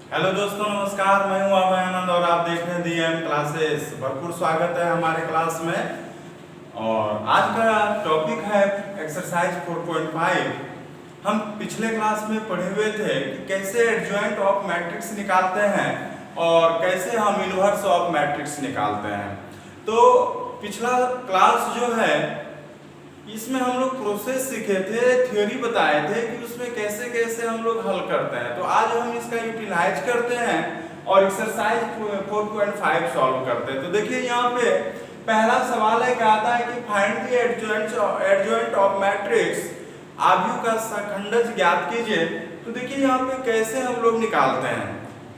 Hello दोस्तों, नमस्कार। मैं हूं अभय आनंद और आप देख रहे हैं DM क्लासेस। भरपूर स्वागत है हमारे क्लास में। और आज का टॉपिक है एक्सरसाइज 4.5। हम पिछले क्लास में पढ़े हुए थे कि कैसे एडजॉइंट ऑफ मैट्रिक्स निकालते हैं और कैसे हम इनवर्स ऑफ मैट्रिक्स निकालते हैं। तो पिछला क्लास जो है इसमें हम लोग प्रोसेस सीखे थे, थ्योरी बताए थे कि उसमें कैसे कैसे हम लोग हल करते हैं। तो आज हम इसका यूटिलाइज करते हैं और एक्सरसाइज 4.5 सॉल्व करते हैं। तो देखिए यहाँ पे पहला सवाल है, क्या आता है कि find the adjoint of matrix, आव्यूह का सखंडज ज्ञात कीजिए। तो देखिए यहाँ पे कैसे हम लोग निकालते हैं।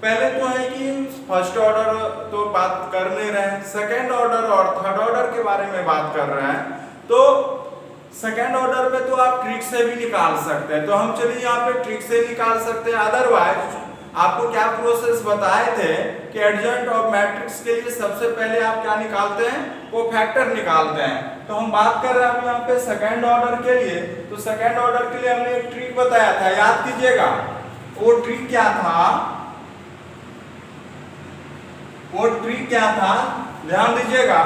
पहले तो है कि फर्स्ट ऑर्डर तो बात कर नहीं रहे हैं, सेकेंड ऑर्डर और थर्ड ऑर्डर के बारे में बात कर रहे हैं। तो सेकेंड ऑर्डर में तो आप ट्रिक से भी निकाल सकते हैं। तो हम चलिए यहाँ पे ट्रिक से निकाल सकते हैं। अदरवाइज आपको क्या प्रोसेस बताए थे कि एडजॉइंट ऑफ मैट्रिक्स के लिए सबसे पहले आप क्या निकालते हैं, कोफैक्टर निकालते हैं। तो हम बात कर रहे हैं यहाँ पे सेकेंड ऑर्डर के लिए। तो सेकेंड ऑर्डर के लिए हमने एक ट्रिक बताया था, याद कीजिएगा। वो ट्रिक क्या था, ध्यान दीजिएगा।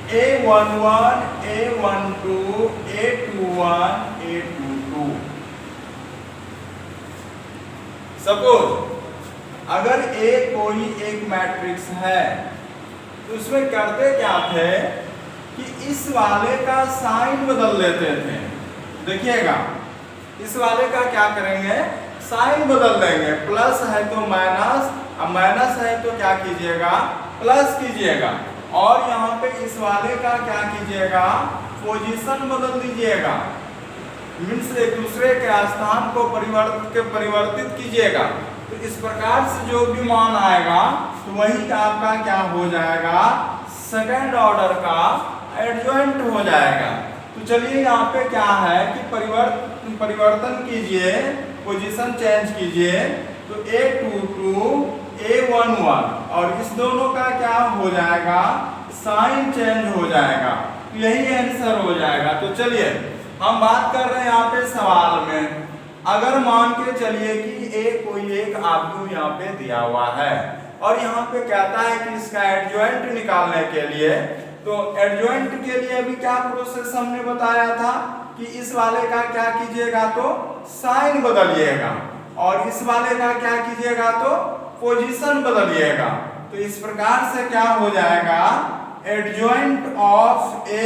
A11, A12, A21, A22। Suppose अगर A कोई एक मैट्रिक्स है तो इसमें करते क्या थे कि इस वाले का साइन बदल लेते थे। देखिएगा, इस वाले का क्या करेंगे, साइन बदल देंगे। प्लस है तो माइनस, अब माइनस है तो क्या कीजिएगा, प्लस कीजिएगा। और यहाँ पे इस वाले का क्या कीजिएगा, पोजीशन बदल दीजिएगा। मीन्स एक दूसरे के स्थान को परिवर्तित कीजिएगा। तो इस प्रकार से जो भी मान आएगा तो वही आपका क्या हो जाएगा, सेकेंड ऑर्डर का एडजॉइंट हो जाएगा। तो चलिए यहाँ पे क्या है कि परिवर्तन कीजिए, पोजीशन चेंज कीजिए। तो A22, A11 और इस दोनों का क्या हो जाएगा, साइन चेंज हो जाएगा। तो यही आंसर हो जाएगा। तो चलिए हम बात कर रहे हैं यहाँ पे सवाल में। अगर मान के चलिए कि A कोई एक आव्यूह यहाँ पे दिया हुआ है और यहाँ पे कहता है कि इसका एडजॉइंट निकालने के लिए, तो एडजॉइंट के लिए अभी क्या प्रोसेस हमने बताया था कि इस वाले का क्या कीजिएगा, तो साइन बदलिएगा और इस वाले का क्या कीजिएगा, तो पोजीशन बदलिएगा। तो इस प्रकार से क्या हो जाएगा, adjoint of A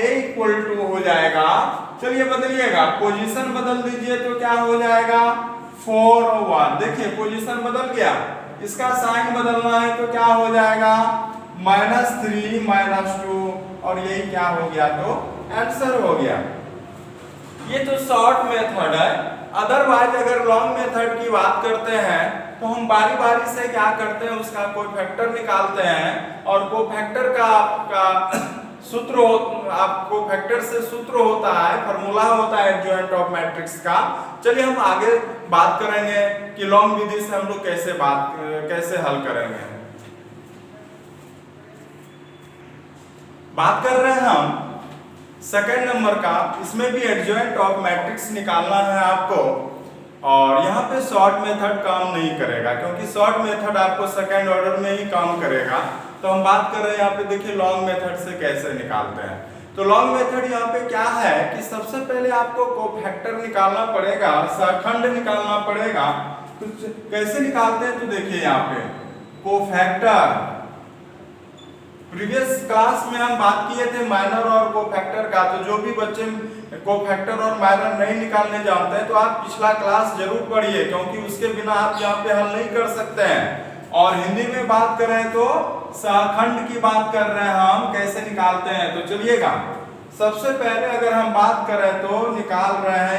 equal to हो जाएगा। चलिए बदलिएगा, पोजीशन बदल दीजिए तो क्या हो जाएगा, 4 और 1। देखिए पोजीशन बदल गया, इसका साइन बदलना है तो क्या हो जाएगा, -3 -2 और यही क्या हो गया, तो आंसर हो गया। ये तो शॉर्ट मेथड है। अदरवाइज अगर लॉन्ग मेथड की बात करते हैं तो हम बारी बारी से क्या करते हैं, उसका कोफैक्टर निकालते हैं। और कोफैक्टर का आपका सूत्र आपको फैक्टर से सूत्र होता है, फॉर्मूला होता है एडजॉइंट ऑफ मैट्रिक्स का। चलिए हम आगे बात करेंगे कि लॉन्ग विधि से हम लोग कैसे हल करेंगे। बात कर रहे हैं हम सेकेंड नंबर का। इसमें भी एडजॉइंट ऑफ मैट्रिक्स निकालना है आपको। और यहाँ पे शॉर्ट मेथड काम नहीं करेगा, क्योंकि शॉर्ट मेथड आपको सेकेंड ऑर्डर में ही काम करेगा। तो हम बात कर रहे हैं यहाँ पे, देखिए लॉन्ग मेथड से कैसे निकालते हैं। तो लॉन्ग मेथड यहाँ पे क्या है कि सबसे पहले आपको कोफैक्टर निकालना पड़ेगा, सखंड निकालना पड़ेगा। तो कैसे निकालते हैं, तो देखिए यहाँ पे कोफैक्टर, प्रीवियस क्लास में हम बात किए थे माइनर और कोफैक्टर का। तो जो भी बच्चे कोफैक्टर और माइनर नहीं निकालने जानते हैं तो आप पिछला क्लास जरूर पढ़िए, क्योंकि उसके बिना आप यहाँ पे हल नहीं कर सकते हैं। और हिंदी में बात करें तो सखंड की बात कर रहे हैं हम, कैसे निकालते हैं। तो चलिएगा, सबसे पहले अगर हम बात करें तो निकाल रहे हैं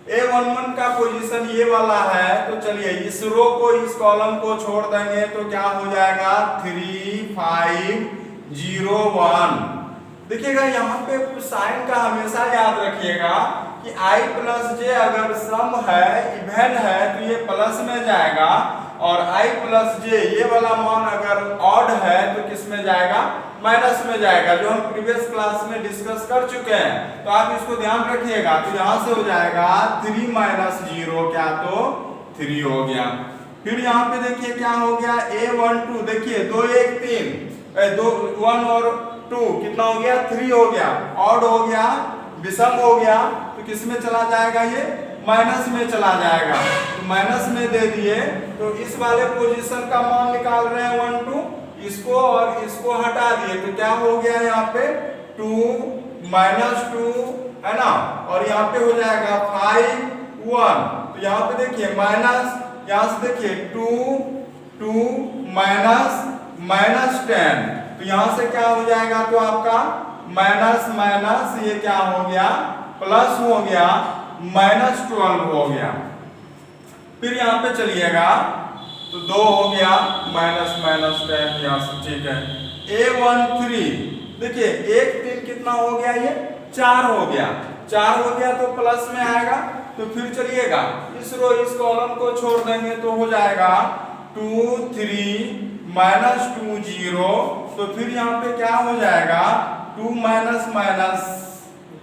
A11 का पोजीशन ये वाला है। तो चलिए इस रो को, इस कॉलम को छोड़ देंगे तो क्या हो जाएगा, 3 5 0 1। देखिएगा यहाँ पे साइन का हमेशा याद रखिएगा कि i प्लस जे अगर सम है, इवन है, तो ये प्लस में जाएगा। और i प्लस जे ये वाला मान अगर ऑड है तो किस में जाएगा, माइनस में जाएगा, जो हम प्रीवियस क्लास में डिस्कस कर चुके हैं। तो आप इसको ध्यान रखिएगा। तो यहाँ से हो जाएगा 3 माइनस 0, क्या तो 3 हो गया। फिर यहाँ पे देखिए क्या हो गया, A12 देखिए 2 1 3 2 1 और 2 कितना हो गया, 3 हो गया। ऑड हो गया, विषम हो गया, तो किस में चला जाएगा, ये माइनस में चला जाएगा। तो माइनस में दे दिए, तो इस वाले पोजीशन का मान निकाल रहे हैं 1 2, इसको और इसको हटा दिए, तो क्या हो गया यहाँ पे 2 माइनस 2 है ना, और यहाँ पे हो जाएगा 5 1। तो यहाँ पे देखिए माइनस, यहाँ से देखिए 2 माइनस माइनस 10, तो यहाँ से क्या हो जाएगा, तो आपका माइनस माइनस ये क्या हो गया, प्लस हो गया, माइनस 12 हो गया। फिर यहाँ पे चलिएगा तो 2 हो गया, माइनस माइनस 10 यहाँ से, ठीक है। A13 देखिए 1 3 कितना हो गया, ये 4 हो गया, 4 हो गया तो प्लस में आएगा। तो फिर चलिएगा इस रो इस कॉलम को छोड़ देंगे, तो हो जाएगा 2 3 माइनस 2 0। तो फिर यहाँ पे क्या हो जाएगा, 2 माइनस माइनस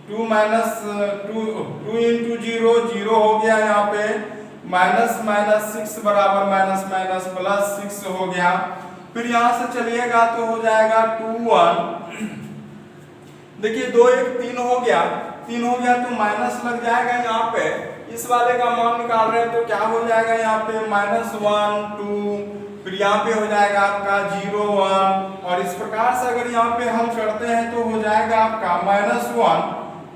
2 माइनस 2 इंटू 0 0 हो गया, यहाँ पे माइनस माइनस 6 बराबर माइनस माइनस प्लस 6 हो गया। फिर यहाँ से चलिएगा तो हो जाएगा 2 1 देखिए 2 1 3 हो गया, 3 हो गया तो माइनस लग जाएगा यहाँ पे, इस वाले का मान निकाल रहे हैं, तो क्या हो जाएगा यहाँ पे माइनस 1 2, फिर यहाँ पे हो जाएगा आपका 0 1, और इस प्रकार से अगर यहाँ पे हम करते हैं तो हो जाएगा आपका माइनस 1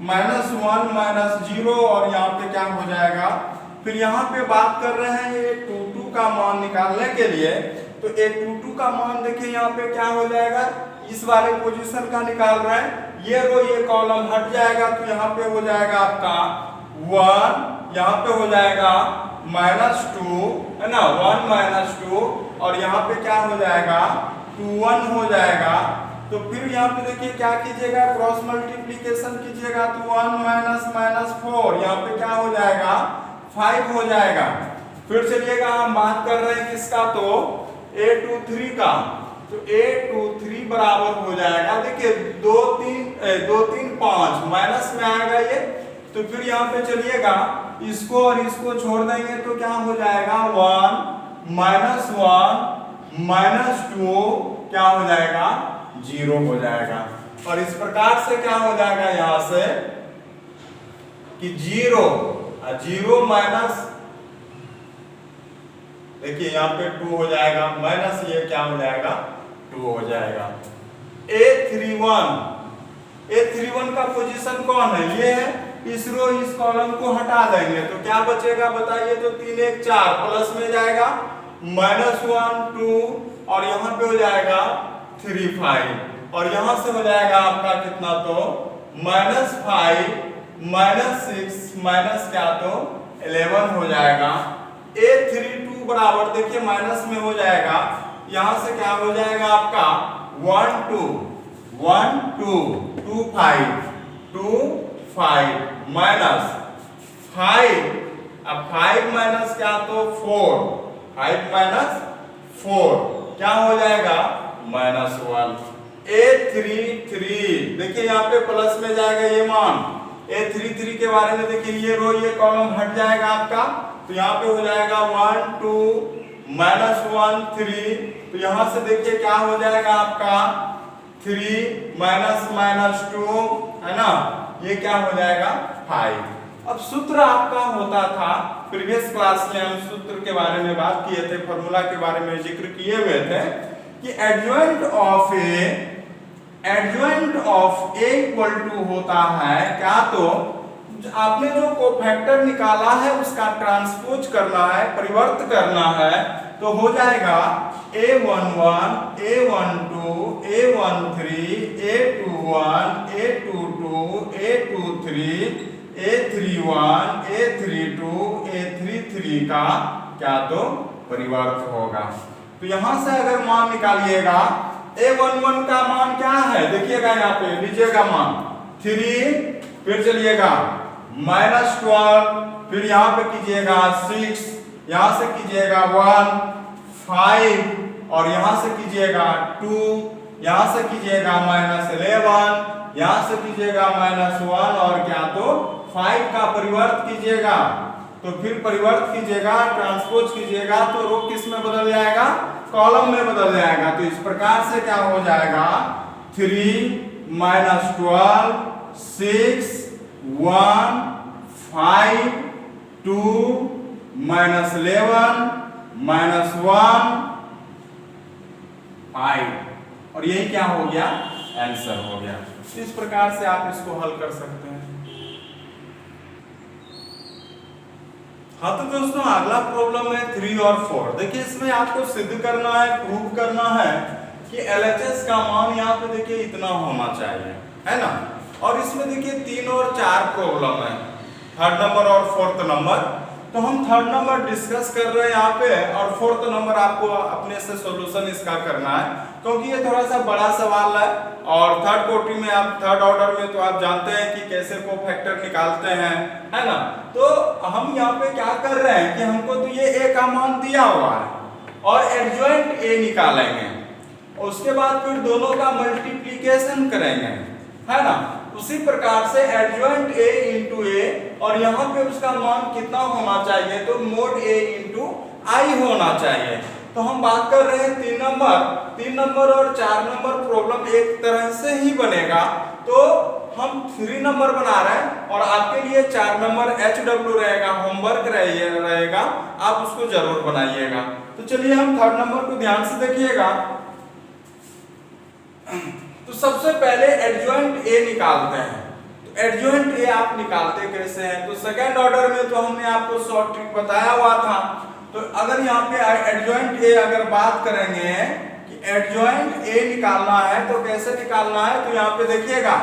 माइनस 0, और यहाँ पे क्या हो जाएगा। फिर यहाँ पे बात कर रहे हैं ये 2 2 का मान निकालने के लिए, तो एक 2 2 का मान देखिए यहाँ पे क्या हो जाएगा, इस वाले पोजीशन का निकाल रहे हैं, ये रो ये कॉलम हट जाएगा, तो यहाँ पे हो जाएगा आपका 1, यहाँ पे हो जाएगा माइनस 2 है ना, 1 माइनस 2, और यहाँ पे क्या हो जाएगा 2 1 हो जाएगा। तो फिर यहाँ पे देखिए क्या कीजिएगा, क्रॉस मल्टीप्लीकेशन कीजिएगा, तो 1 माइनस माइनस 4, यहाँ पे क्या हो जाएगा 5 हो जाएगा। फिर चलिएगा हम बात कर रहे हैं किसका, तो A23 का, तो A23 बराबर हो जाएगा, देखिए 2 3 5 माइनस में आएगा ये। तो फिर यहाँ पे चलिएगा इसको और इसको छोड़ देंगे, तो क्या हो जाएगा 1 माइनस 1 माइनस 2 क्या हो जाएगा 0 हो जाएगा। और इस प्रकार से क्या हो जाएगा यहाँ से कि 0 माइनस, देखिए यहाँ पे 2 हो जाएगा, माइनस ये क्या हो जाएगा 2 हो जाएगा। A31 का पोजीशन कौन है, ये है, इस रो इस कॉलम को हटा देंगे, तो क्या बचेगा बताइए, तो 3 1 4 प्लस में जाएगा माइनस 1 2, और यहाँ पे हो जाएगा 3 5, और यहाँ से हो जाएगा आपका कितना, तो माइनस 5 माइनस 6 माइनस क्या, तो 11 हो जाएगा। A32 बराबर देखिए माइनस में हो जाएगा, यहाँ से क्या हो जाएगा आपका 1 2 1 2 2 5 माइनस 5, अब 5 माइनस क्या, तो 4 5 माइनस 4 क्या हो जाएगा माइनस 1। A33 देखिए यहाँ पे प्लस में जाएगा ये मान, A33 के बारे में देखिए ये रो ये कॉलम हट जाएगा आपका, तो यहाँ पे हो जाएगा 1 2 माइनस 1 3, तो यहाँ से देखिए क्या हो जाएगा आपका 3 माइनस माइनस 2 है ना, ये क्या हो जाएगा 5। अब सूत्र आपका होता था, प्रीवियस क्लास में हम सूत्र के बारे में बात किए थे, फॉर्मूला के बारे में जिक्र किए हुए थे कि adjoint of A equal to होता है क्या, तो आपने जो कोफैक्टर निकाला है उसका ट्रांसपोज करना है, परिवर्त करना है, तो हो जाएगा A11 A12 A13 A21 A22 A23 A31 A32 A33 का क्या, तो परिवर्त होगा। तो यहां से अगर मान निकालिएगा, A11 का मान क्या है, देखिएगा यहाँ पे लीजिएगा मान 3, फिर चलिएगा -12, फिर यहाँ पे कीजिएगा 6, यहाँ से कीजिएगा 1 5, और यहाँ से कीजिएगा 2, यहां से कीजिएगा -11, यहां से कीजिएगा -1 और क्या तो 5 का परिवर्त कीजिएगा। तो फिर परिवर्त कीजिएगा, ट्रांसपोज कीजिएगा तो रो किस में बदल जाएगा, कॉलम में बदल जाएगा। तो इस प्रकार से क्या हो जाएगा 3 -12 6 1 5 2 -11 -1 5 और यही क्या हो गया, आंसर हो गया। इस प्रकार से आप इसको हल कर सकते हैं। हाँ तो दोस्तों अगला प्रॉब्लम है 3 और 4। देखिए इसमें आपको सिद्ध करना है, प्रूव करना है कि LHS का मान यहाँ पे देखिए इतना होना चाहिए, है ना। और इसमें देखिए 3 और 4 प्रॉब्लम है, 3rd नंबर और 4th नंबर। तो हम 3rd नंबर डिस्कस कर रहे हैं यहाँ पे और 4th नंबर आपको अपने से सॉल्यूशन इसका करना है, क्योंकि ये थोड़ा सा बड़ा सवाल है। और 3rd कोटि में आप 3rd ऑर्डर में तो आप जानते हैं कि कैसे कोफैक्टर निकालते हैं, है ना। तो हम यहाँ पे क्या कर रहे हैं कि हमको तो ये A का मान दिया हुआ है और एडजॉइंट A निकालेंगे, उसके बाद फिर दोनों का मल्टीप्लीकेशन करेंगे, है ना। उसी प्रकार से एडजॉइंट A इंटू A और यहाँ पे उसका मान कितना होना चाहिए, तो मोड A इंटू I होना चाहिए। तो हम बात कर रहे हैं 3 नंबर और 4 नंबर प्रॉब्लम एक तरह से ही बनेगा। तो हम 3 नंबर बना रहे हैं और आपके लिए 4 नंबर HW रहेगा, होमवर्क रहेगा, आप उसको जरूर बनाइएगा। तो चलिए हम 3rd नंबर को ध्यान से देखिएगा। तो सबसे पहले एडजॉइंट A निकालते हैं। तो एडजॉइंट A आप निकालते कैसे हैं, तो 2nd ऑर्डर में तो हमने आपको शॉर्ट ट्रिक बताया हुआ था। तो अगर यहाँ पे एडजॉइंट A अगर बात करेंगे कि एडजॉइंट A निकालना है तो कैसे निकालना है, तो यहाँ पे देखिएगा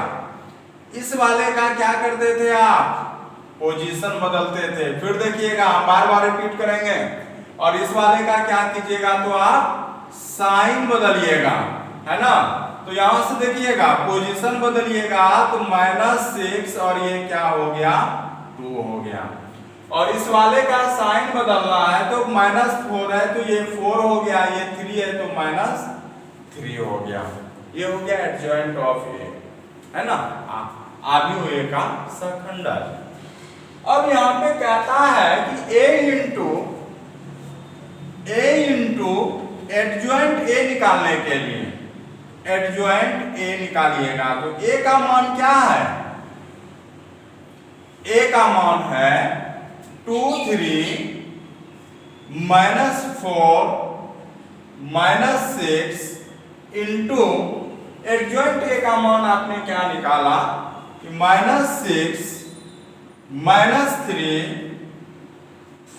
इस वाले का क्या करते थे आप, पोजीशन बदलते थे। फिर देखिएगा बार बार रिपीट करेंगे और इस वाले का क्या कीजिएगा, तो आप साइन बदलिएगा, है ना। तो यहां से देखिएगा पोजीशन बदलिएगा तो -6 और ये क्या हो गया 2 हो गया। और इस वाले का साइन बदलना है तो -4 है तो ये 4 हो गया, ये 3 है तो -3 हो गया। ये हो गया एडजॉइंट ऑफ A, है ना, आव्यूह A का सखंडक। अब यहाँ पे कहता है कि A इंटू एडजॉइंट A निकालने के लिए एडजॉइंट A निकालिएगा। तो A का मान क्या है, A का मान है 2 3 -4 -6 इंटू एडजॉइंट A का मान आपने क्या निकाला कि -6 -3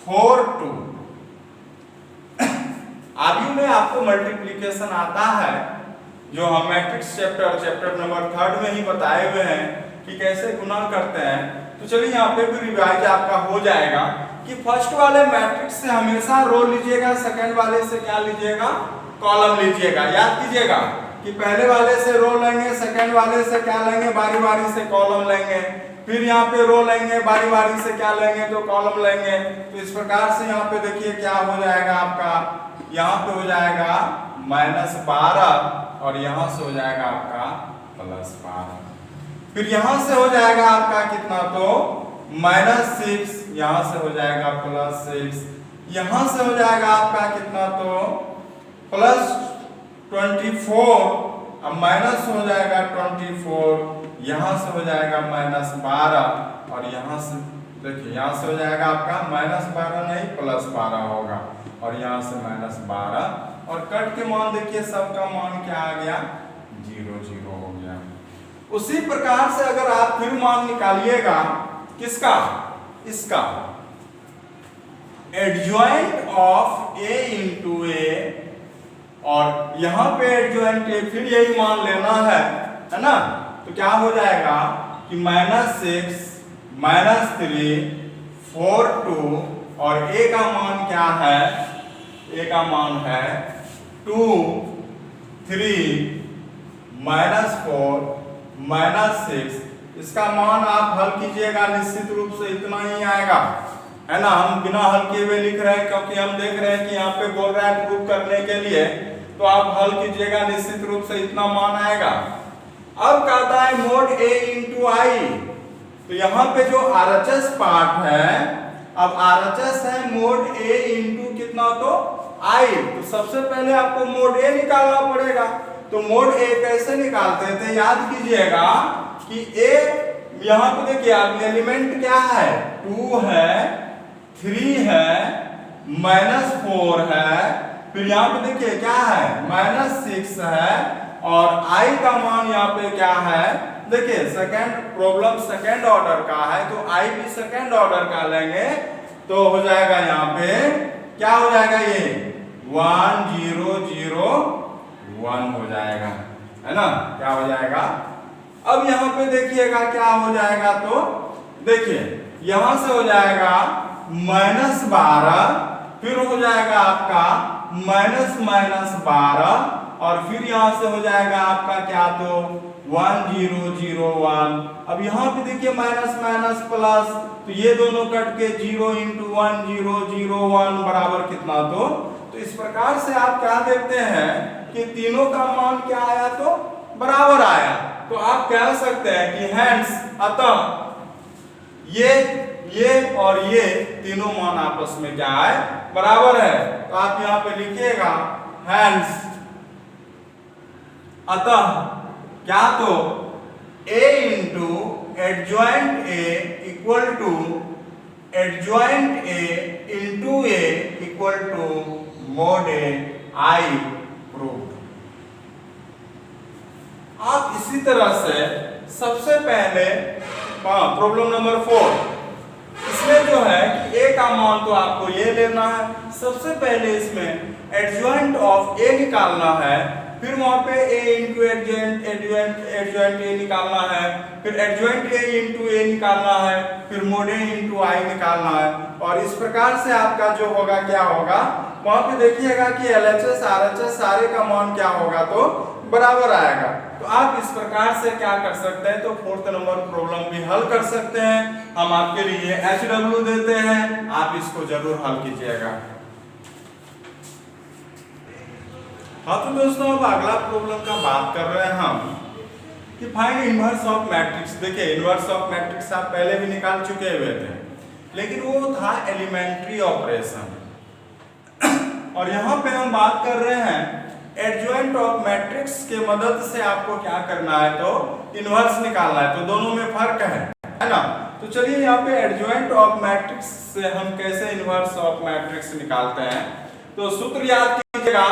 4 2। आव्यूह में आपको मल्टीप्लिकेशन आता है, जो हम मैट्रिक्स चैप्टर नंबर 3rd में ही बताए हुए हैं कि कैसे गुणा करते हैं। तो चलिए यहाँ पे भी रिवाइज आपका हो जाएगा कि फर्स्ट वाले मैट्रिक्स से हमेशा रो लीजिएगा, सेकंड वाले से क्या लीजिएगा, कॉलम लीजिएगा। याद कीजिएगा कि पहले वाले से रो लेंगे, सेकंड वाले से क्या लेंगे, बारी बारी से कॉलम लेंगे, फिर यहाँ पे रो लेंगे, बारी बारी से क्या लेंगे, तो कॉलम लेंगे। तो इस प्रकार से यहाँ पे देखिए क्या हो जाएगा आपका, यहाँ पे हो जाएगा -12 और यहाँ से हो जाएगा आपका +12। फिर यहाँ से हो जाएगा आपका कितना, तो -6, यहाँ से हो जाएगा +6, यहाँ से हो जाएगा आपका कितना, तो +24, अब माइनस हो जाएगा 24, यहाँ से हो जाएगा -12 और यहाँ से देखिए यहाँ से हो जाएगा आपका -12 नहीं +12 होगा और यहाँ से -12 और कट के मान देखिए सबका मान क्या आ गया 0 0 हो गया। उसी प्रकार से अगर आप फिर मान निकालिएगा किसका, इसका adjoint of A into A और यहाँ पे एडजॉइंट A फिर यही मान लेना है ना। तो क्या हो जाएगा कि -6 -3 4 2 और A का मान क्या है, A का मान है 2 3 -4 -6। इसका मान आप हल कीजिएगा निश्चित रूप से इतना ही आएगा, है ना। हम बिना हल किए हुए लिख रहे हैं क्योंकि हम देख रहे हैं कि यहाँ पे बोल रहा है प्रूव करने के लिए तो आप हल कीजिएगा, निश्चित रूप से इतना मान आएगा। अब कहता है मोड ए इंटू आई, तो यहाँ पे जो RHS पार्ट है, अब RHS है मोड ए इंटू कितना तो आई, तो सबसे पहले आपको मोड ए निकालना पड़ेगा। तो मोड ए कैसे निकालते थे, याद कीजिएगा कि ए यहाँ पे देखिए आप एलिमेंट क्या है, 2 है, 3 है, -4 है, फिर यहाँ पे देखिए क्या है -6 है, और i का मान यहाँ पे क्या है, देखिए सेकंड प्रॉब्लम सेकंड ऑर्डर का है, तो i भी सेकंड ऑर्डर का लेंगे तो हो जाएगा यहाँ पे क्या हो जाएगा, ये 1 0 0 1 हो जाएगा, है ना, क्या हो जाएगा। अब यहाँ पे देखिएगा क्या हो जाएगा, तो देखिए यहां से हो जाएगा -12, फिर हो जाएगा आपका -12, और फिर यहां से हो जाएगा आपका क्या, तो 1 0 0 1। अब यहाँ पे देखिए माइनस माइनस प्लस, तो ये दोनों कट के 0 × 1 0 0 1 बराबर कितना, तो इस प्रकार से आप क्या देखते हैं कि तीनों का मान क्या आया, तो बराबर आया। तो आप कह सकते हैं कि हेंस, अतः ये और ये तीनों मान आपस में क्या है, बराबर है। तो आप यहाँ पे लिखिएगा हेंस, अतः क्या, तो a into adjoint a equal to adjoint a into a equal to mod a I proved. आप इसी तरह से सबसे पहले प्रॉब्लम नंबर 4, इसमें जो है कि a का मान तो आपको ये लेना है, सबसे पहले इसमें एडजॉइंट ऑफ a निकालना है, फिर वहां पे a इंटू एडजॉइंट a निकालना है, फिर एडजॉइंट a इंटू a निकालना है, फिर मोड a इंटू आई निकालना है। और इस प्रकार से आपका जो होगा क्या होगा, वहां पे देखिएगा कि LHS RHS सारे का मान क्या होगा, तो बराबर आएगा। तो आप इस प्रकार से क्या कर सकते हैं, तो 4th नंबर प्रॉब्लम भी हल कर सकते हैं। हम आपके लिए HW देते हैं, आप इसको जरूर हल कीजिएगा। हाँ तो दोस्तों, अब अगला प्रॉब्लम का बात कर रहे हैं हम कि फाइंड इनवर्स ऑफ मैट्रिक्स। देखिए इनवर्स ऑफ मैट्रिक्स आप पहले भी निकाल चुके हुए थे, लेकिन वो था एलिमेंट्री ऑपरेशन। और यहाँ पे हम बात कर रहे हैं एडजॉइंट ऑफ मैट्रिक्स के मदद से आपको क्या करना है, तो इनवर्स निकालना है। तो दोनों में फर्क है ना। तो चलिए यहाँ पे एडजॉइंट ऑफ मैट्रिक्स से हम कैसे इनवर्स ऑफ मैट्रिक्स निकालते हैं। तो सूत्र याद कीजिएगा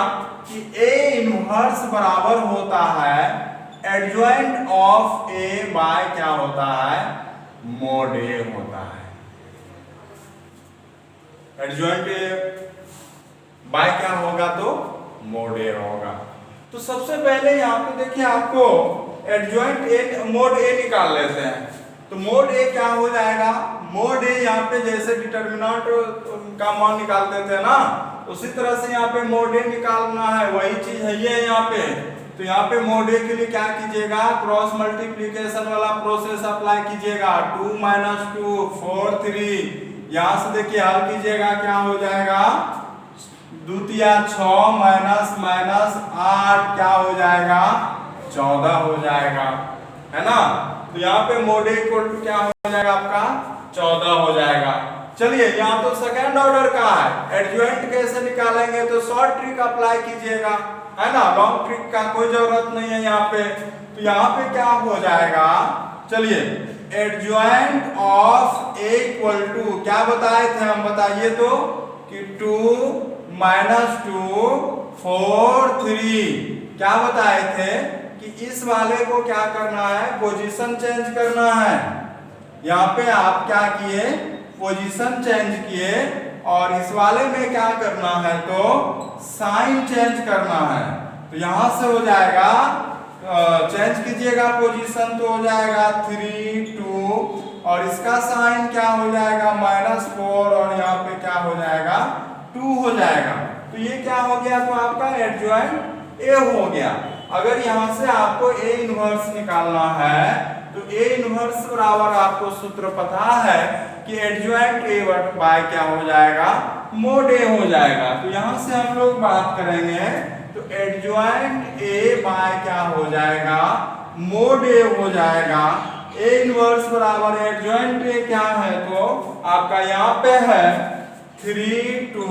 कि A इनवर्स बराबर होता है एडजॉइंट ऑफ A बाय क्या होता है, मोड A होता है। एडजॉइंट A बाय क्या होगा, तो मोड A होगा। तो सबसे पहले यहाँ पे देखिए आपको एडजॉइंट A मोड A निकाल लेते हैं। तो मोड A क्या हो जाएगा, मोड A यहाँ पे जैसे डिटर्मिनेंट का मान निकालते थे ना, उसी तरह से यहाँ पे मोड A निकालना है, वही चीज है ये यहाँ पे। तो यहाँ पे मोड A के लिए क्या कीजिएगा, क्रॉस मल्टीप्लीकेशन वाला प्रोसेस अप्लाई कीजिएगा। 2 - 2 4 3, यहाँ से देखिए हल कीजिएगा, क्या हो जाएगा, द्वितीय 6 माइनस 8 क्या हो जाएगा, 14 हो जाएगा, है ना। तो यहाँ पे मोड A इक्वल टू क्या हो जाएगा आपका, 14 हो जाएगा। चलिए यहाँ तो सेकंड ऑर्डर का है, एडजॉइंट कैसे निकालेंगे, तो शॉर्ट ट्रिक अप्लाई कीजिएगा, है ना, लॉन्ग ट्रिक का कोई जरूरत नहीं है यहाँ पे। तो यहाँ पे क्या हो जाएगा, चलिए adjoint of A equal to क्या बताए थे हम, बताइए तो, कि 2 - 2 4 3, क्या बताए थे कि इस वाले को क्या करना है, पोजीशन चेंज करना है। यहाँ पे आप क्या किए, पोजीशन चेंज किए, और इस वाले में क्या करना है, तो साइन चेंज करना है। तो यहाँ से हो जाएगा, चेंज कीजिएगा पोजीशन, तो हो जाएगा 3 2, और इसका साइन क्या हो जाएगा, -4, और यहाँ पे क्या हो जाएगा, 2 हो जाएगा। तो ये क्या हो गया, तो आपका एडजॉइंट A हो गया। अगर यहाँ से आपको A इनवर्स निकालना है, तो A इनवर्स बराबर आपको सूत्र पता है कि एडजॉइंट A बाय क्या हो जाएगा, मोड A हो जाएगा। तो यहाँ से हम लोग बात करेंगे तो एडजॉइंट ए बाय क्या हो जाएगा, मोड ए हो जाएगा। ए इनवर्स बराबर एडजॉइंट ए क्या है, तो आपका यहाँ पे है 3 2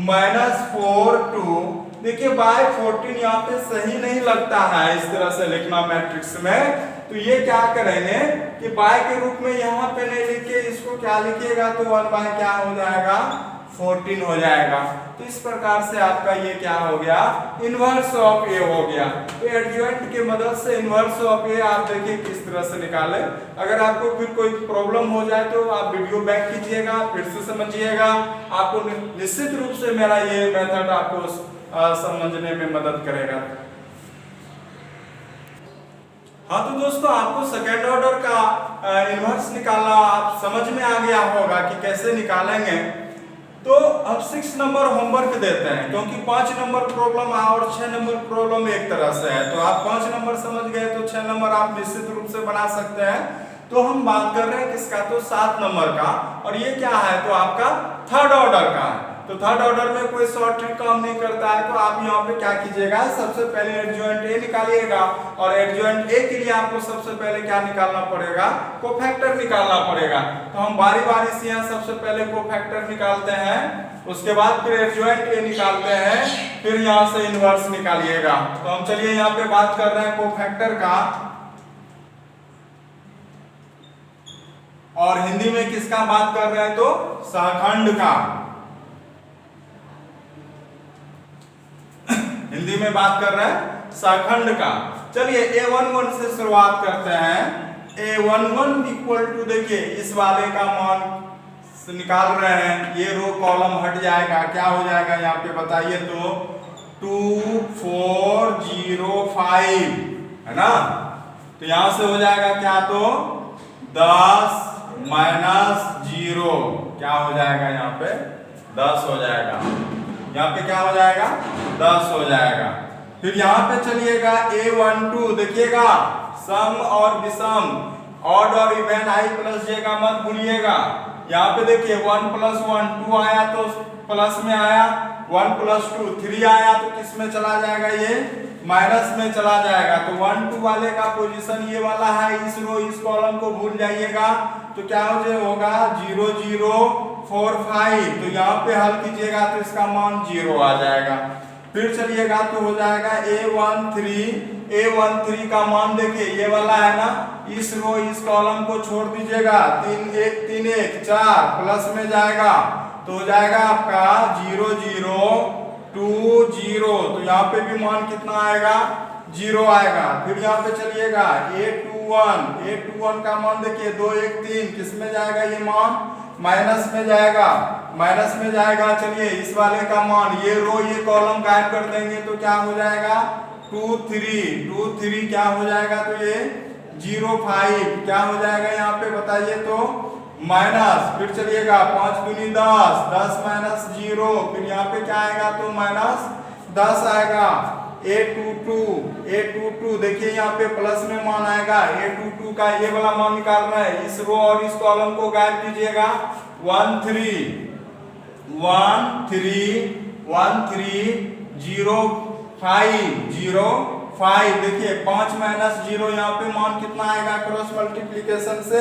माइनस 4 2। देखिए बाय 14 यहाँ पे सही नहीं लगता है इस तरह से लिखना मैट्रिक्स में, तो ये क्या करेंगे कि बाय के रूप में यहाँ पे नहीं लिख के इसको क्या लिखिएगा, तो 1 बाय क्या हो जाएगा, 14 हो जाएगा। तो इस प्रकार से आपका ये क्या हो गया, इनवर्स ऑफ ए हो गया। तो एडजॉइंट की मदद से इनवर्स ऑफ ए आप देखिए किस तरह से निकाले। अगर आपको फिर कोई प्रॉब्लम हो जाए तो आप वीडियो बैक कीजिएगा, फिर से समझिएगा, आपको निश्चित रूप से मेरा ये मेथड आपको समझने में मदद करेगा। हाँ तो दोस्तों आपको सेकेंड ऑर्डर का इनवर्स निकालना आप समझ में आ गया होगा कि कैसे निकालेंगे। तो अब 6 नंबर होमवर्क देते हैं, क्योंकि 5 नंबर प्रॉब्लम और 6 नंबर प्रॉब्लम एक तरह से है। तो आप 5 नंबर समझ गए तो 6 नंबर आप निश्चित रूप से बना सकते हैं। तो हम बात कर रहे हैं किसका, तो 7 नंबर का, और ये क्या है, तो आपका थर्ड ऑर्डर का है। तो थर्ड ऑर्डर में कोई शॉर्ट ट्रिक काम नहीं करता है। तो आप यहाँ पे क्या कीजिएगा, सबसे पहले एडजॉइंट ए निकालिएगा, और एडजॉइंट ए के लिए आपको सबसे पहले क्या निकालना पड़ेगा, कोफैक्टर निकालना पड़ेगा। तो हम बारी बारी से यहाँ सबसे पहले कोफैक्टर निकालते हैं, उसके बाद फिर एडजॉइंट ए निकालते हैं, फिर यहाँ से इनवर्स निकालिएगा। तो हम चलिए यहाँ पे बात कर रहे हैं कोफैक्टर का, और हिंदी में किसका बात कर रहे हैं, तो सहखंड का। हिंदी में बात कर रहे हैं सहखंड का। चलिए A11 से शुरुआत करते हैं। A11 इक्वल टू, देखिए इस वाले का मान निकाल रहे हैं, ये रो कॉलम हट जाएगा, क्या हो जाएगा यहाँ पे बताइए, तो 2405 है ना। तो यहां से हो जाएगा क्या, तो 10 माइनस 0 क्या हो जाएगा, यहाँ पे 10 हो जाएगा। यहाँ पे क्या हो जाएगा, 10 हो जाएगा। फिर यहाँ पे चलिएगा A12, देखिएगा सम और विषम, ऑड और इवन, आई प्लस जे का मत भूलिएगा। यहाँ पे देखिए 1 + 1 2 आया तो प्लस में आया, 1 + 2 3 आया तो किस में चला जाएगा, ये माइनस में चला जाएगा। तो 1 2 वाले का पोजीशन ये वाला है, इस रो इस कॉलम को भूल जाइएगा। तो क्या होगा 0 0 4 5। तो यहाँ पे हल कीजिएगा तो इसका मान 0 आ जाएगा। फिर चलिएगा तो हो जाएगा A13 का मान देखिए ये वाला है ना, इस रो इस कॉलम को छोड़ दीजिएगा, 3 1 3 1 4 प्लस में जाएगा तो हो जाएगा आपका 0 0 2 0। तो यहाँ पे भी मान कितना आएगा, 0 आएगा। फिर यहाँ पे चलिएगा A21 का मान देखिए 2 1 3, किस में जाएगा ये मान, माइनस में जाएगा, माइनस में जाएगा। चलिए इस वाले का मान, ये रो ये कॉलम गायब कर देंगे तो क्या हो जाएगा 2 3 क्या हो जाएगा, तो ये 0 5 क्या हो जाएगा यहाँ पे बताइए, तो माइनस। फिर चलिएगा 5 दूनी 10 10 माइनस 0, फिर यहाँ पे क्या आएगा, तो माइनस 10 आएगा। A22 देखिए यहाँ पे प्लस में मान आएगा, A22 का ये वाला मान निकाल रहा है, इस रो और इस कॉलम को गायब कीजिएगा। 1 3 0 5 देखिए 5 माइनस 0, यहाँ पे मान कितना आएगा, क्रॉस मल्टीप्लीकेशन से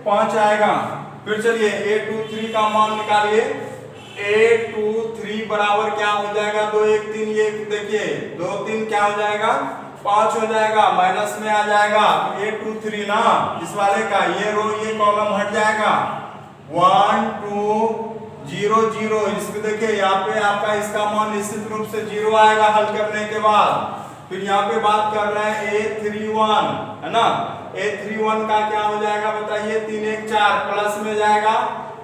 5 आएगा। फिर चलिए A23 का मान निकालिए। A23 बराबर क्या हो जाएगा, 2 1 3, ये देखिए 2 3 क्या हो जाएगा, 5 हो जाएगा, माइनस में आ जाएगा। तो A23 ना इस वाले का ये रो ये कॉलम हट जाएगा। 1 2 0 0, इसको देखिए यहाँ पे आपका इसका मान निश्चित रूप से 0 आएगा हल करने के बाद। फिर यहाँ पे बात कर रहे हैं A31 है ना, A31 का क्या हो जाएगा बताइए, 3 1 4 प्लस में जाएगा।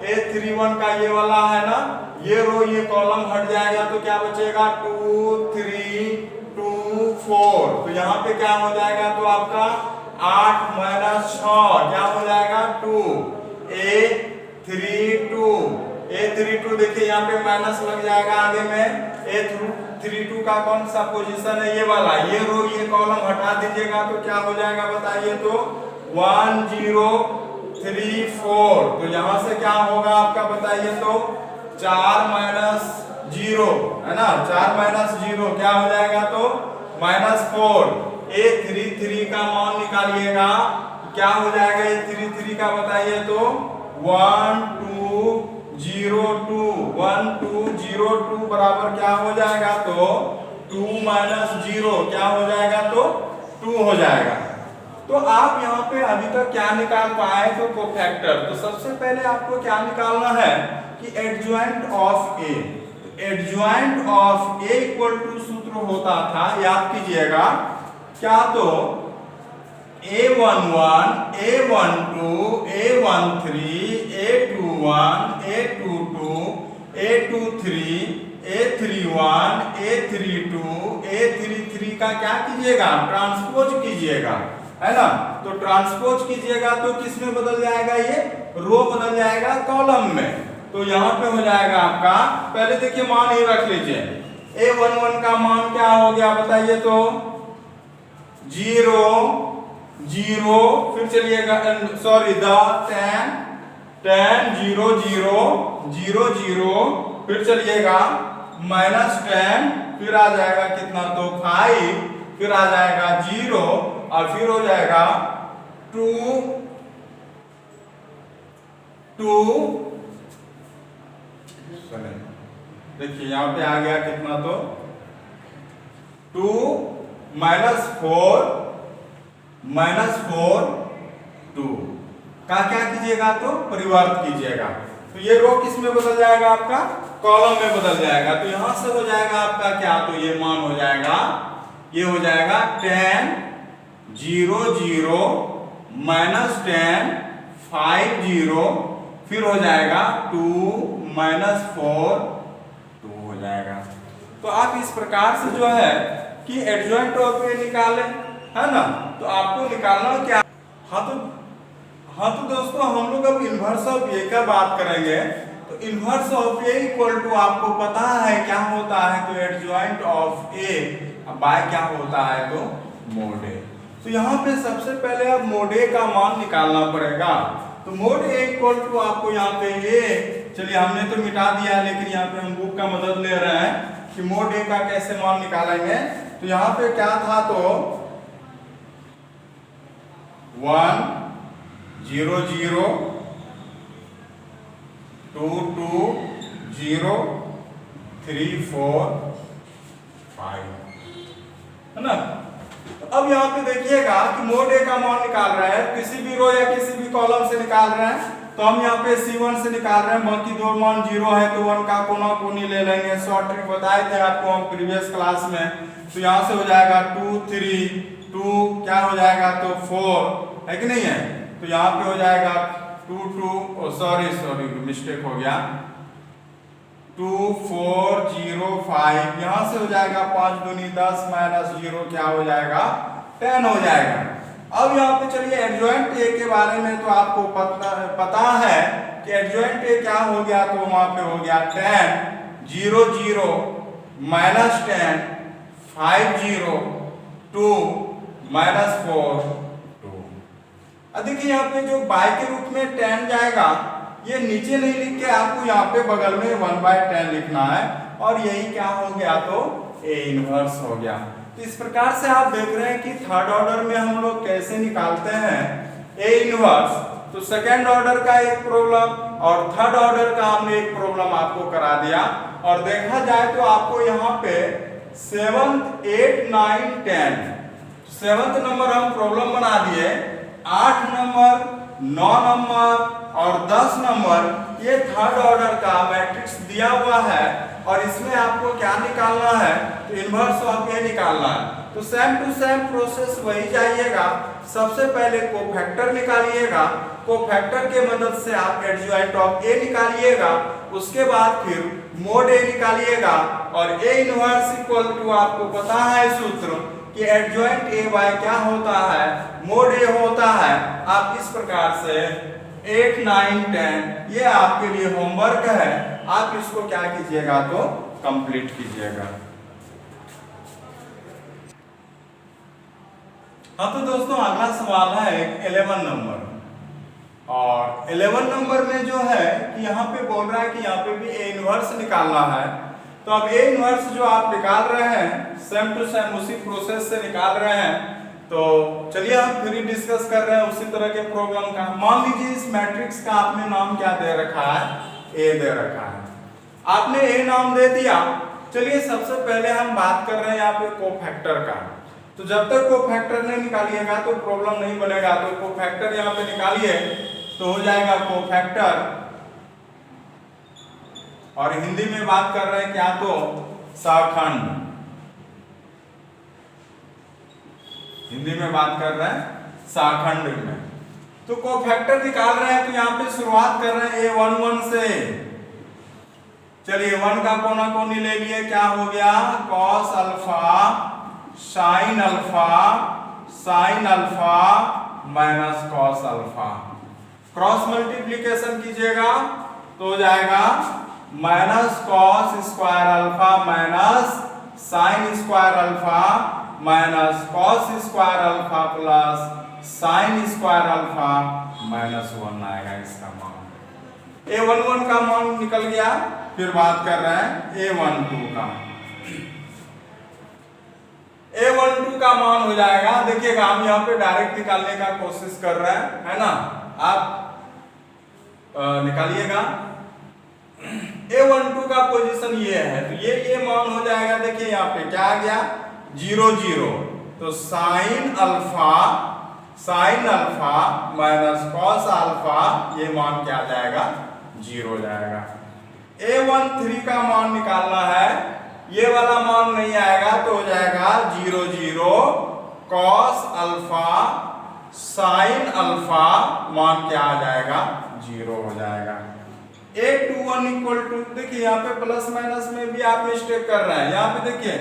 A31 का ये वाला है ना, ये रो ये कॉलम हट जाएगा तो क्या बचेगा 2 3 2 4। तो यहाँ पे क्या हो जाएगा, तो आपका 8 माइनस 6 क्या हो जाएगा 2। A32 देखिए यहाँ पे माइनस लग जाएगा आगे में। A32 का कौन सा पोजीशन है, ये वाला, ये रो ये कॉलम हटा दीजिएगा तो क्या हो जाएगा बताइए, तो 1 0 3 4। तो यहाँ से क्या होगा आपका बताइए, तो 4 माइनस जीरो है ना, 4 माइनस जीरो क्या हो जाएगा तो -4। A33 का मान निकालिएगा, क्या हो जाएगा A33 का बताइए तो 1202 1202 बराबर क्या हो जाएगा तो 2 माइनस 0 क्या हो जाएगा तो 2 हो जाएगा। तो आप यहाँ पे अभी तक क्या निकाल पाए तो कोफैक्टर। तो सबसे पहले आपको क्या निकालना है कि adjoint of A. Adjoint of A equal to सूत्र होता था, याद कीजिएगा, क्या तो A11 A12 A13 A21 A22 A23 A31 A32 A33 का क्या कीजिएगा ट्रांसपोज कीजिएगा, है ना। तो ट्रांसपोज कीजिएगा तो किस में बदल जाएगा, ये रो बदल जाएगा कॉलम में। तो यहाँ पे हो जाएगा आपका, पहले देखिए मान ही रख लीजिए। A11 का मान क्या हो गया बताइए तो 0 0, फिर चलिएगा सॉरी 10 0 0 0 0, फिर चलिएगा -10, फिर आ जाएगा कितना तो 5, फिर आ जाएगा 0 और फिर हो जाएगा 2 देखिए यहाँ पे आ गया कितना तो 2 -4 -4 2 का क्या कीजिएगा तो परिवर्त कीजिएगा। तो ये रो किस में बदल जाएगा आपका कॉलम में बदल जाएगा। तो यहां से हो जाएगा आपका क्या तो ये मान हो जाएगा, ये हो जाएगा 10 0 0 -10 5 0, फिर हो जाएगा 2 -4 2 हो जाएगा। तो आप इस प्रकार से जो है कि एडजॉइंट ऑफ ए निकालें, है ना। तो आपको निकालना क्या, हाँ तो दोस्तों हम लोग अब इनवर्स ऑफ ए का बात करेंगे। तो inverse of A equal to आपको पता है क्या होता है तो एडजॉइंट ऑफ ए बाय क्या होता है तो मोड ए। तो यहाँ पे सबसे पहले अब मोड ए का मान निकालना पड़ेगा। तो मोड ए इक्वल टू आपको यहाँ पे ए, चलिए हमने तो मिटा दिया लेकिन यहाँ पे हम बुक का मदद ले रहे हैं कि मोड ए का कैसे मान निकालेंगे। तो यहाँ पे क्या था तो 1 0 0 2 2 0 3 4 5, है ना। तो अब यहाँ पे देखिएगा कि मोड ए का मान निकाल रहे हैं, किसी भी रो या किसी भी कॉलम से निकाल रहे हैं। तो हम यहाँ पे C1 से निकाल रहे हैं, बाकी दो मान 0 है तो 1 का कोना कोनी ले लेंगे। शॉर्ट ट्रिक बताए थे आपको हम प्रीवियस क्लास में। तो यहाँ से हो जाएगा 2 3 2 क्या हो जाएगा तो 4, है कि नहीं है। तो यहाँ पे हो जाएगा 2 2 सॉरी मिस्टेक हो गया 2 4 0 5, यहाँ से हो जाएगा 5 दूनी 10 -0 क्या हो जाएगा 10 हो जाएगा। अब यहाँ पे चलिए एडजॉइंट ए के बारे में तो आपको पता है कि एडजॉइंट ए क्या हो गया तो वहां पे हो गया 10 0 0 -10 5 0 2 -4 2। अब देखिए यहाँ पे जो बाय के रूप में 10 जाएगा, ये नीचे नहीं लिख के आपको यहाँ पे बगल में 1/10 लिखना है और यही क्या हो गया तो ए इनवर्स हो गया। तो इस प्रकार से आप देख रहे हैं कि थर्ड ऑर्डर में हम लोग कैसे निकालते हैं ए इनवर्स। तो सेकंड ऑर्डर का एक प्रॉब्लम और थर्ड ऑर्डर का हमने एक प्रॉब्लम आपको करा दिया। और देखा जाए तो आपको यहाँ पे 7th 8 9 10 7th नंबर हम प्रॉब्लम बना दिए, 8 नंबर 9 नंबर और 10 नंबर ये थर्ड ऑर्डर का मैट्रिक्स दिया हुआ है और इसमें आपको क्या निकालना है तो इनवर्स ऑफ ए निकालना है। तो सेम टू सेम प्रोसेस वही जाइएगा। सबसे पहले कोफैक्टर निकालिएगा, कोफैक्टर के मदद से आप एडजॉइंट ऑफ ए निकालिएगा, उसके बाद फिर मोड ए निकालिएगा और ए इनवर्स इक्वल टू आपको पता है सूत्र कि एडजॉइंट ए बाय क्या होता है मोड ए होता है। आप इस प्रकार से 8 9 10 ये आपके लिए होमवर्क है, आप इसको क्या कीजिएगा तो कंप्लीट कीजिएगा। हाँ तो दोस्तों अगला सवाल है 11 नंबर और 11 नंबर में जो है कि यहाँ पे बोल रहा है कि यहाँ पे भी ए इनवर्स निकालना है। तो अब ए इनवर्स जो आप निकाल रहे हैं सेम टू सेम उसी प्रोसेस से निकाल रहे हैं। तो चलिए हम फिर डिस्कस कर रहे हैं उसी तरह के प्रॉब्लम का। मान लीजिए इस मैट्रिक्स का आपने नाम क्या दे रखा है, ए दे रखा है, आपने ए नाम दे दिया। चलिए सबसे पहले हम बात कर रहे हैं यहाँ पे कोफैक्टर का। तो जब तक कोफैक्टर नहीं निकालिएगा तो प्रॉब्लम नहीं बनेगा। तो कोफैक्टर यहाँ पे निकालिए तो हो जाएगा कोफैक्टर, और हिंदी में बात कर रहे हैं क्या, तो सहखंड। हिंदी में बात कर रहे हैं सहखंड में। तो कोफैक्टर निकाल रहे हैं तो यहाँ पे शुरुआत कर रहे हैं A11 से। चलिए 1 का कोना कोनी ले लिए, क्या हो गया, cos alpha sine alpha minus cos alpha. Cross multiplication कीजिएगा तो हो जाएगा minus cos square alpha minus sine square alpha minus cos square alpha plus sine square alpha minus 1 आएगा इसका मान। A11 का मान निकल गया। फिर बात कर रहे हैं A12 का। A12 का मान हो जाएगा, देखिएगा हम यहाँ पे डायरेक्ट निकालने का कोशिश कर रहे हैं, है ना, आप निकालिएगा। A12 का पोजीशन ये है, तो ये मान हो जाएगा। देखिए यहाँ पे क्या आ गया, 0 0, तो sine alpha minus cos alpha, ये मान क्या आ जाएगा, 0 जाएगा। A13 का मान निकालना है, ये वाला मान नहीं आएगा तो हो जाएगा 0 0 कॉस अल्फा साइन अल्फा, मान क्या आ जाएगा, 0 हो जाएगा। A21 इक्वल टू, देखिए यहाँ पे प्लस माइनस में भी आप मिस्टेक कर रहे हैं। यहाँ पे देखिए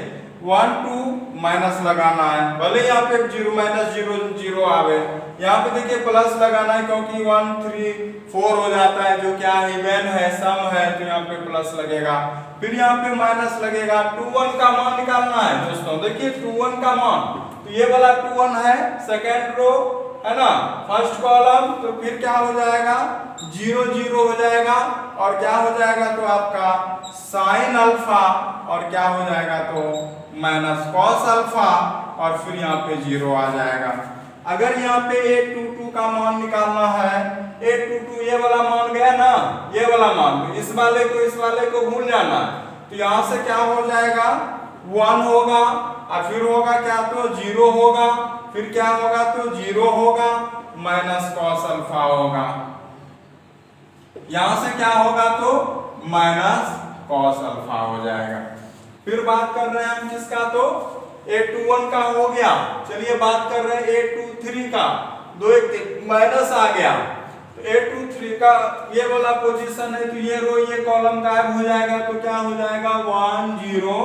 1 2 माइनस लगाना है, भले यहाँ पे 0 माइनस 0 0 आवे, यहाँ पे देखिए प्लस लगाना है क्योंकि 1 3 4 हो जाता है, जो क्या है, इवन है, सम है, तो यहाँ पे प्लस लगेगा। फिर यहाँ पे माइनस लगेगा। 21 का मान निकालना है दोस्तों। देखिए 21 का मान, तो ये वाला 21 है, सेकेंड रो है ना, फर्स्ट कॉलम, तो फिर क्या हो जाएगा, 0 0 हो जाएगा, और क्या हो जाएगा, तो आपका साइन अल्फा, और क्या हो जाएगा, तो माइनस कॉस अल्फा, और फिर यहाँ पे 0 आ जाएगा। अगर यहाँ पे A22 का मान निकालना है, A22 ये वाला मान गया ना, ये वाला मान, तो इस वाले को भूल जाना। तो यहाँ से क्या हो जाएगा, 1 होगा, और फिर होगा क्या, तो 0 होगा, फिर क्या होगा, तो 0 होगा, माइनस कॉस अल्फा होगा। यहां से क्या होगा, तो माइनस कॉस अल्फा हो जाएगा। फिर बात कर रहे हैं हम किसका, तो A21 का हो गया। चलिए बात कर रहे हैं A23 का, 2 1 माइनस आ गया, तो A23 का ये वाला पोजीशन है, तो ये रो ये कॉलम गायब हो जाएगा। तो क्या हो जाएगा, 1 0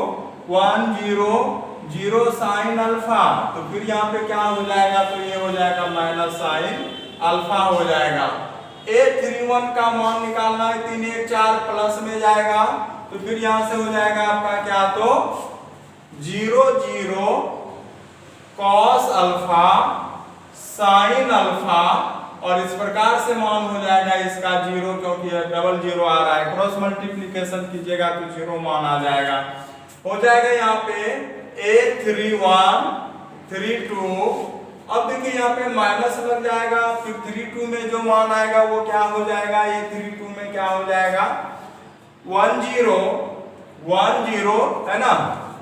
1 0 0 साइन अल्फा, तो फिर यहाँ पे क्या हो जाएगा, तो ये हो जाएगा माइनस साइन अल्फा हो जाएगा। A31 का मान निकालना है, 3 1 4 प्लस में जाएगा, तो फिर यहाँ से हो जाएगा आपका क्या, तो 0 0 कॉस अल्फा साइन अल्फा, और इस प्रकार से मान हो जाएगा इसका 0, क्योंकि डबल 0 आ रहा है, क्रॉस मल्टीप्लिकेशन कीजिएगा तो 0 मान आ जाएगा। हो जाएगा यहाँ पे A31 32। अब देखिए यहाँ पे माइनस लग जाएगा, फिर 32 में जो मान आएगा वो क्या हो जाएगा, A32 में क्या हो जाएगा, 1 0 1 0, है ना,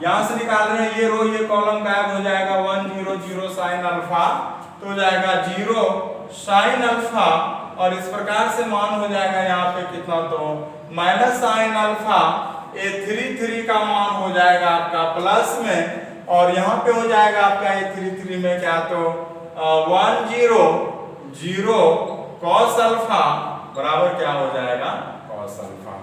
यहाँ से निकाल रहे हैं, ये रो ये कॉलम गायब हो जाएगा, 1 0 0 साइन अल्फा, तो हो जाएगा 0 साइन अल्फा, और इस प्रकार से मान हो जाएगा यहाँ पे कितना, तो माइनस साइन अल्फा। A33 का मान हो जाएगा आपका प्लस में, और यहाँ पे हो जाएगा आपका A33 में क्या, तो 1 0 0 कॉस अल्फा बराबर क्या हो जाएगा, कॉस अल्फा।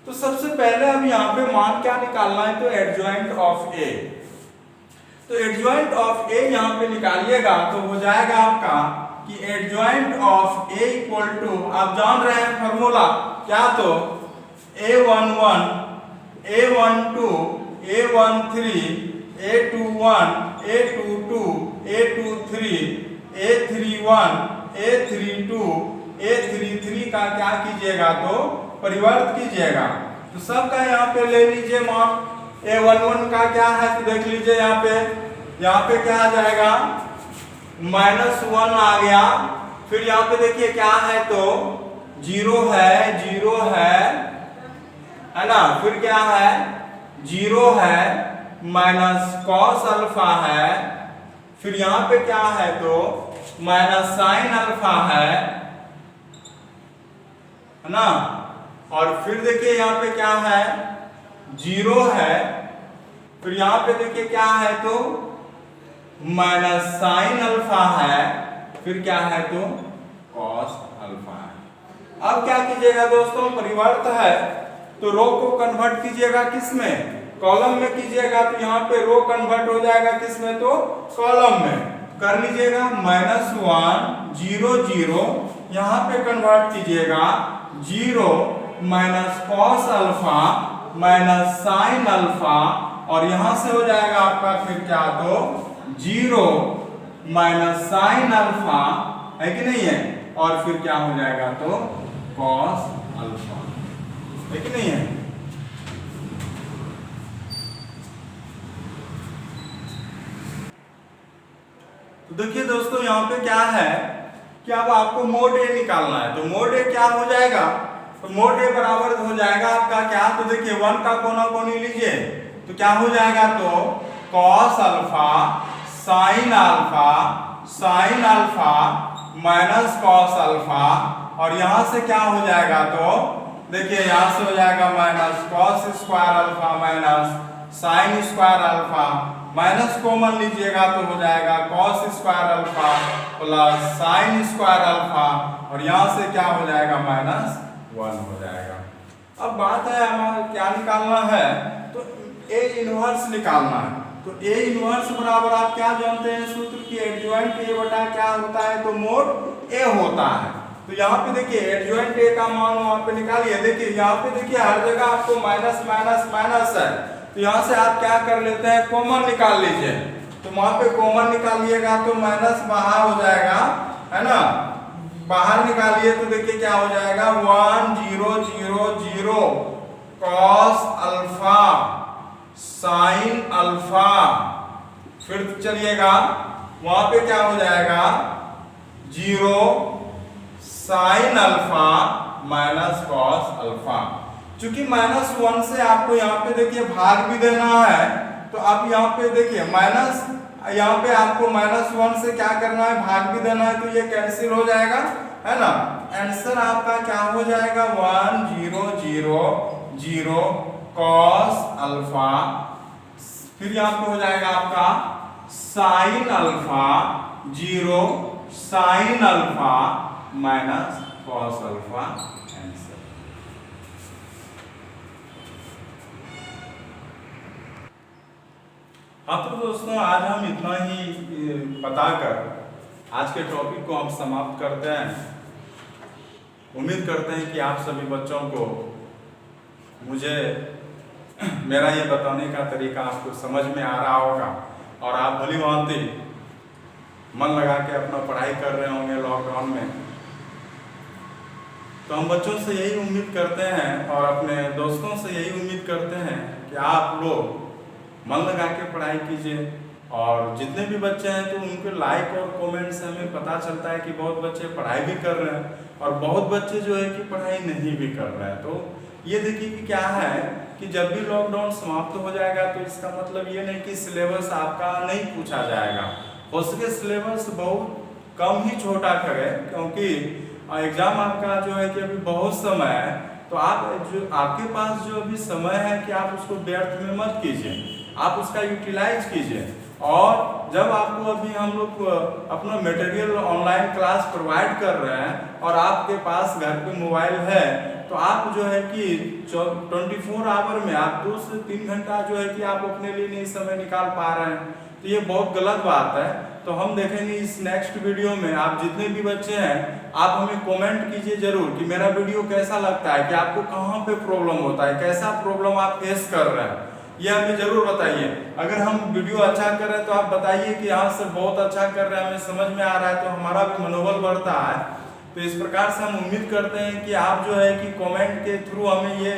तो सबसे पहले अब यहाँ पे मान क्या निकालना है, तो एडजॉइंट ऑफ A। तो एडजॉइंट ऑफ A यहाँ पे निकालिएगा तो हो जाएगा आपका कि adjoint of A equal to, आप जान रहे हैं फॉर्मूला क्या, तो A11 A12 A13 A21 A22 A23 A31 A32 A33 का क्या कीजिएगा, तो परिवर्त कीजिएगा। तो सबका यहाँ पे ले लीजिए मान। A11 का क्या है तो देख लीजिए यहाँ पे क्या आ जाएगा, -1 आ गया। फिर यहाँ पे देखिए क्या है तो 0 है ना। फिर क्या है 0 है, माइनस कॉस अल्फा है। फिर यहाँ पे क्या है तो माइनस साइन अल्फा है ना। और फिर देखिए यहाँ पे क्या है 0 है। फिर यहाँ पे देखिए क्या है तो माइनस साइन अल्फा है। फिर क्या है तो कॉस अल्फा है। अब क्या कीजिएगा दोस्तों, परिवर्त है तो रो को कन्वर्ट कीजिएगा किसमें, कॉलम में कीजिएगा। तो यहाँ पे रो कन्वर्ट हो जाएगा किसमें तो कॉलम में। कर लीजिएगा -1 0 0, यहाँ पे कन्वर्ट कीजिएगा 0 minus cos alpha minus sine alpha, और यहां से हो जाएगा आपका फिर क्या तो 0 माइनस साइन अल्फा, है कि नहीं है। और फिर क्या हो जाएगा तो कॉस अल्फा, है कि नहीं है। तो देखिए दोस्तों यहाँ पे क्या है कि अब आपको मोड ए निकालना है। तो मोड ए क्या हो जाएगा, तो मोड ए बराबर हो जाएगा आपका क्या, तो देखिए 1 का कोना कोनी लीजिए तो क्या हो जाएगा तो cos alpha sine alpha minus cos alpha, और यहां से क्या हो जाएगा तो देखिए यहां से हो जाएगा minus cos square alpha minus sine square alpha, minus common लीजिएगा तो हो जाएगा cos square alpha plus sine square alpha, और यहां से क्या हो जाएगा -1 हो जाएगा। अब बात है हमारा क्या निकालना है तो ए इनवर्स निकालना है। तो ए इनवर्स बराबर आप क्या जानते हैं सूत्र की, एडजॉइंट ए बटा क्या होता है तो मोड ए होता है। तो यहाँ पे देखिए एडजॉइंट ए का मान वहां पे निकालिए। देखिए यहाँ पे देखिए हर जगह आपको माइनस माइनस माइनस है, तो यहाँ से आप क्या कर लेते हैं कॉमन निकाल लीजिए। तो वहां पे कॉमन निकालिएगा तो माइनस बाहर हो जाएगा, है ना। बाहर निकालिए तो देखिए क्या हो जाएगा 1 0 0 0 कॉस अल्फा साइन अल्फा। फिर चलिएगा वहां पे क्या हो जाएगा 0 sine alpha minus cos alpha. चूंकि -1 से आपको यहाँ पे देखिए भाग भी देना है, तो आप यहाँ पे देखिए माइनस, यहाँ पे आपको -1 से क्या करना है भाग भी देना है, तो ये कैंसिल हो जाएगा, है ना। आंसर आपका क्या हो जाएगा 1 0 0 0 कॉस अल्फा। फिर यहाँ पे हो जाएगा आपका sine alpha 0 sine alpha minus cos alpha answer. हाँ तो दोस्तों आज हम इतना ही बताकर आज के टॉपिक को हम समाप्त करते हैं। उम्मीद करते हैं कि आप सभी बच्चों को मुझे मेरा ये बताने का तरीका आपको समझ में आ रहा होगा, और आप भली भांति मन लगा के अपना पढ़ाई कर रहे होंगे लॉकडाउन में। तो हम बच्चों से यही उम्मीद करते हैं और अपने दोस्तों से यही उम्मीद करते हैं कि आप लोग मन लगा के पढ़ाई कीजिए। और जितने भी बच्चे हैं तो उनके लाइक और कमेंट से हमें पता चलता है कि बहुत बच्चे पढ़ाई भी कर रहे हैं और बहुत बच्चे जो है कि पढ़ाई नहीं भी कर रहे हैं। तो ये देखिए कि क्या है कि जब भी लॉकडाउन समाप्त हो जाएगा तो इसका मतलब ये नहीं कि सिलेबस आपका नहीं पूछा जाएगा। हो सके सिलेबस बहुत कम ही छोटा करें, क्योंकि एग्जाम आपका जो है कि अभी बहुत समय है। तो आप जो आपके पास जो अभी समय है कि आप उसको व्यर्थ में मत कीजिए, आप उसका यूटिलाइज कीजिए। और जब आपको अभी हम लोग अपना मटेरियल ऑनलाइन क्लास प्रोवाइड कर रहे हैं और आपके पास घर पे मोबाइल है, तो आप जो है कि 24 आवर में आप 2 से 3 घंटा जो है कि आप अपने लिए नहीं समय निकाल पा रहे हैं, तो ये बहुत गलत बात है। तो हम देखेंगे इस नेक्स्ट वीडियो में। आप जितने भी बच्चे हैं आप हमें कमेंट कीजिए जरूर कि मेरा वीडियो कैसा लगता है, कि आपको कहाँ पे प्रॉब्लम होता है, कैसा प्रॉब्लम आप फेस कर रहे हैं, ये हमें जरूर बताइए। अगर हम वीडियो अच्छा कर रहे हैं तो आप बताइए कि यहाँ से बहुत अच्छा कर रहे हैं, हमें समझ में आ रहा है, तो हमारा भी मनोबल बढ़ता है। तो तो इस प्रकार से हम उम्मीद करते हैं कि आप जो है कि कमेंट के थ्रू हमें ये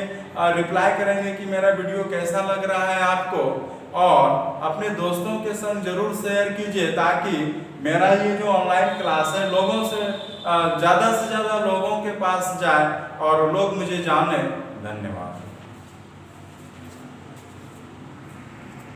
रिप्लाई करेंगे कि मेरा वीडियो कैसा लग रहा है आपको, और अपने दोस्तों के संग जरूर शेयर कीजिए ताकि मेरा ये जो ऑनलाइन क्लास है लोगों से ज़्यादा लोगों के पास जाए और लोग मुझे जाने। धन्यवाद।